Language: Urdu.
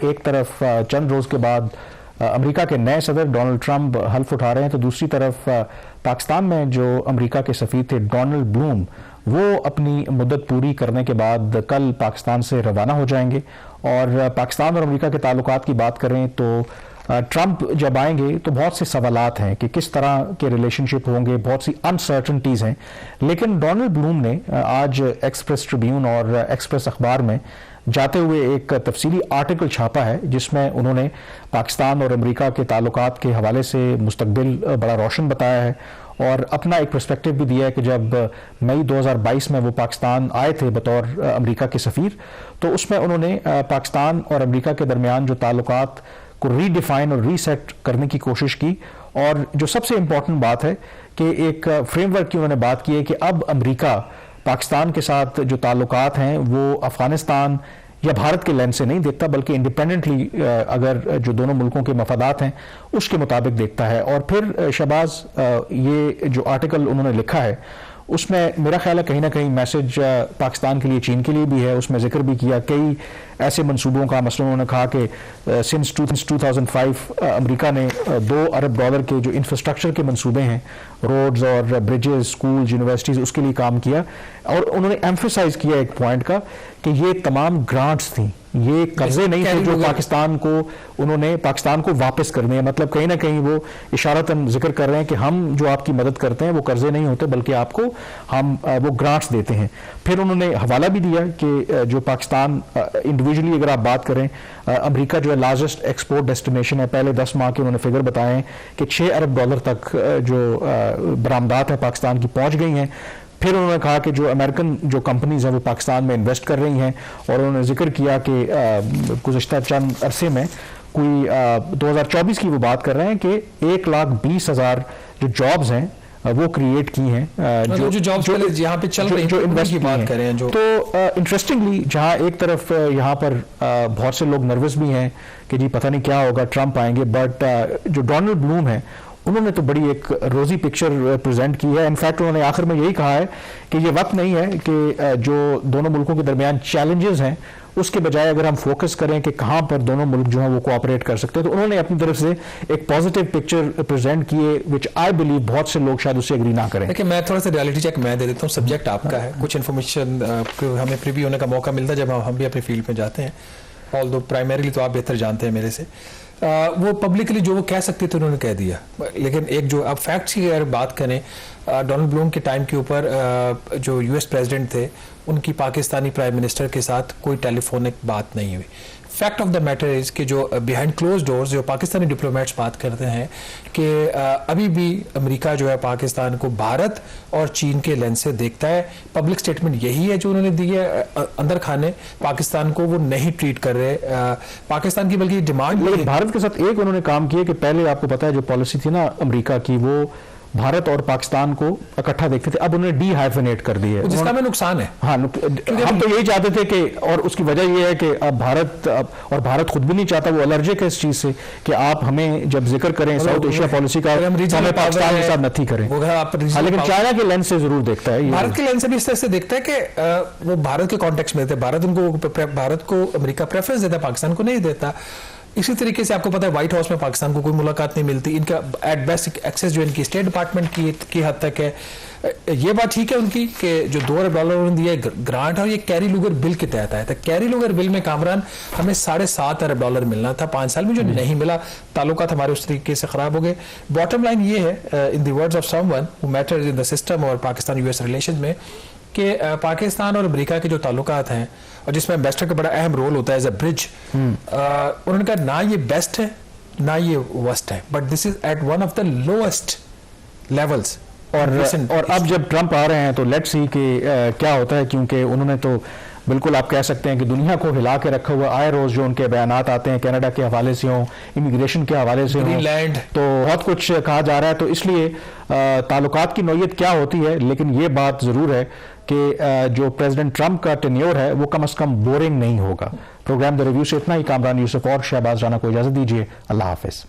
ایک طرف چند روز کے بعد امریکہ کے نئے صدر ڈونلڈ ٹرمپ حلف اٹھا رہے ہیں تو دوسری طرف پاکستان میں جو امریکہ کے سفیر تھے ڈونلڈ بلوم وہ اپنی مدت پوری کرنے کے بعد کل پاکستان سے روانہ ہو جائیں گے. اور پاکستان اور امریکہ کے تعلقات کی بات کریں تو ٹرمپ جب آئیں گے تو بہت سے سوالات ہیں کہ کس طرح کے ریلیشن شپ ہوں گے, بہت سی انسرٹنٹیز ہیں. لیکن ڈونلڈ بلوم نے آج ایکسپریس ٹریبیون اور ایکسپریس اخبار میں جاتے ہوئے ایک تفصیلی آرٹیکل چھاپا ہے جس میں انہوں نے پاکستان اور امریکہ کے تعلقات کے حوالے سے مستقبل بڑا روشن بتایا ہے اور اپنا ایک پرسپیکٹو بھی دیا ہے کہ جب مئی 2022 میں وہ پاکستان آئے تھے بطور امریکہ کے سفیر تو اس میں انہوں نے پاکستان اور امریکہ کے درمیان جو تعلقات کو ری ڈیفائن اور ری سیٹ کرنے کی کوشش کی. اور جو سب سے امپورٹنٹ بات ہے کہ ایک فریم ورک کی انہوں نے بات کی ہے کہ اب امریکہ پاکستان کے ساتھ جو تعلقات ہیں وہ افغانستان یا بھارت کے لینس سے نہیں دیکھتا بلکہ انڈیپینڈنٹلی اگر جو دونوں ملکوں کے مفادات ہیں اس کے مطابق دیکھتا ہے. اور پھر شہباز یہ جو آرٹیکل انہوں نے لکھا ہے اس میں میرا خیال ہے کہیں نہ کہیں میسج پاکستان کے لیے چین کے لیے بھی ہے. اس میں ذکر بھی کیا کئی ایسے منصوبوں کا, مثلا انہوں نے کہا کہ سنس 2005 امریکہ نے $2 ارب کے جو انفراسٹرکچر کے منصوبے ہیں, روڈز اور بریجز, اسکولز, یونیورسٹیز, اس کے لیے کام کیا. اور انہوں نے ایمفیسائز کیا ایک پوائنٹ کا کہ یہ تمام گرانٹس تھیں, یہ قرضے نہیں تھے جو انہوں نے پاکستان کو واپس کرنے ہیں. مطلب کہیں نہ کہیں وہ اشارتاً ذکر کر رہے ہیں کہ ہم جو آپ کی مدد کرتے ہیں وہ قرضے نہیں ہوتے بلکہ آپ کو ہم وہ گرانٹس دیتے ہیں. پھر انہوں نے حوالہ بھی دیا کہ جو پاکستان انڈیویجولی اگر آپ بات کریں, امریکہ جو ہے لارجسٹ ایکسپورٹ ڈیسٹینیشن ہے. پہلے 10 ماہ کے انہوں نے فگر بتائے ہیں کہ $6 ارب تک جو برآمدات ہیں پاکستان کی پہنچ گئی ہیں. پھر انہوں نے کہا کہ جو امریکن جو کمپنیز ہیں وہ پاکستان میں انویسٹ کر رہی ہیں اور انہوں نے ذکر کیا کہ گزشتہ چند عرصے میں کوئی 2024 کی وہ بات کر رہے ہیں کہ 1,20,000 جو جابز ہیں وہ کریٹ کی ہیں, جو جابز یہاں پہ چل رہی ہیں, جو انویسٹ کی بات کریں. تو انٹرسٹنگلی جہاں ایک طرف یہاں پر بہت سے لوگ نروس بھی ہیں کہ جی پتہ نہیں کیا ہوگا, ٹرمپ آئیں گے, بٹ جو ڈونلڈ بلوم ہے انہوں نے تو بڑی ایک روزی پکچر پریزنٹ کی ہے. انفیکٹ انہوں نے آخر میں یہی کہا ہے کہ یہ وقت نہیں ہے کہ جو دونوں ملکوں کے درمیان چیلنجز ہیں اس کے بجائے اگر ہم فوکس کریں کہ کہاں پر دونوں ملک جو ہیں وہ کوآپریٹ کر سکتے ہیں. تو انہوں نے اپنی طرف سے ایک پازیٹیو پکچر پریزنٹ کیے وچ آئی بلیو بہت سے لوگ شاید اس سے اگری نہ کریں. لیکن میں تھوڑا سا ریالٹی چیک میں دے دیتا ہوں, سبجیکٹ آپ کا ہے, کچھ انفارمیشن ہمیں پریویو ہونے کا موقع ملتا ہے جب ہم بھی اپنی فیلڈ میں جاتے ہیں, آلدو پرائمریلی تو آپ بہتر جانتے ہیں میرے سے. وہ پبلکلی جو وہ کہہ سکتے تھے انہوں نے کہہ دیا. لیکن ایک جو اب فیکٹس کی اگر بات کریں, ڈونلڈ بلوم کے ٹائم کے اوپر جو US پریزیڈنٹ تھے ان کی پاکستانی پرائم منسٹر کے ساتھ کوئی ٹیلی فونک بات نہیں ہوئی. Fact of the matter is کہ جو بیہائنڈ کلوز ڈورز جو پاکستانی ڈپلومیٹس بات کرتے ہیں کہ ابھی بھی امریکہ جو ہے پاکستان کو بھارت اور چین کے لینس سے دیکھتا ہے. پبلک سٹیٹمنٹ یہی ہے جو انہوں نے دی ہے, اندر کھانے پاکستان کو وہ نہیں ٹریٹ کر رہے پاکستان کی, بلکہ ڈیمانڈ. لیکن بھارت کے ساتھ ایک انہوں نے کام کیا کہ پہلے آپ کو پتا ہے جو پالیسی تھی نا امریکہ کی, وہ بھارت اور پاکستان کو اکٹھا دیکھتے تھے, اب انہوں نے ڈی ہائفنیٹ کر دی ہے, جس کا میں نقصان ہے. ہاں, ہم تو یہی چاہتے تھے کہ, اور اس کی وجہ یہ ہے کہ اب بھارت خود بھی نہیں چاہتا, وہ الرجک ہے اس چیز سے کہ آپ ہمیں جب ذکر کریں ساؤتھ ایشیا پالیسی کا ہمیں پاکستان کے ساتھ نتھی کریں. لیکن چائنا کے لینس سے ضرور دیکھتا ہے, بھارت کے لینس سے بھی اس طرح سے دیکھتا ہے کہ وہ بھارت کے کانٹیکس میں دیتے, بھارت کو امریکہ پریفرنس دیتا ہے, پاکستان کو نہیں دیتا. اسی طریقے سے آپ کو پتہ ہے وائٹ ہاؤس میں پاکستان کو کوئی ملاقات نہیں ملتی. ان کا ایٹ بیسٹ ایکسیس جو ان کی اسٹیٹ ڈپارٹمنٹ کی حد تک ہے. یہ بات ٹھیک ہے ان کی کہ جو $2 ارب انہوں نے دیا ہے گرانٹ, اور یہ کیری لوگر بل کے تحت آیا تھا. کیری لوگر بل میں کامران ہمیں $7.5 ارب ملنا تھا 5 سال میں, جو نہیں ملا. تعلقات ہمارے اس طریقے سے خراب ہو گئے. باٹم لائن یہ ہے in the words of someone who matters in the system اور پاکستان US ریلیشن میں کہ پاکستان اور امریکہ کے جو تعلقات ہیں اور جس میں ایمبیسڈر کا بڑا اہم رول ہوتا ہے ایز اے برج, انہوں نے کہا نہ یہ بیسٹ ہے نہ یہ ورسٹ ہے, but this is at one of the lowest levels. اور اب جب ٹرمپ آ رہے ہیں تو لیٹس سی کہ کیا ہوتا ہے, کیونکہ انہوں نے تو بالکل آپ کہہ سکتے ہیں کہ دنیا کو ہلا کے رکھا ہوا. آئے روز جو ان کے بیانات آتے ہیں کینیڈا کے حوالے سے ہوں, امیگریشن کے حوالے سے ہوں, تو بہت کچھ کہا جا رہا ہے. تو اس لیے تعلقات کی نوعیت کیا ہوتی ہے, لیکن یہ بات ضرور ہے کہ جو پریزیڈنٹ ٹرمپ کا ٹینیور ہے وہ کم از کم بورنگ نہیں ہوگا. پروگرام دا ریویو سے اتنا ہی. کامران یوسف اور شہباز رانا کو اجازت دیجیے. اللہ حافظ.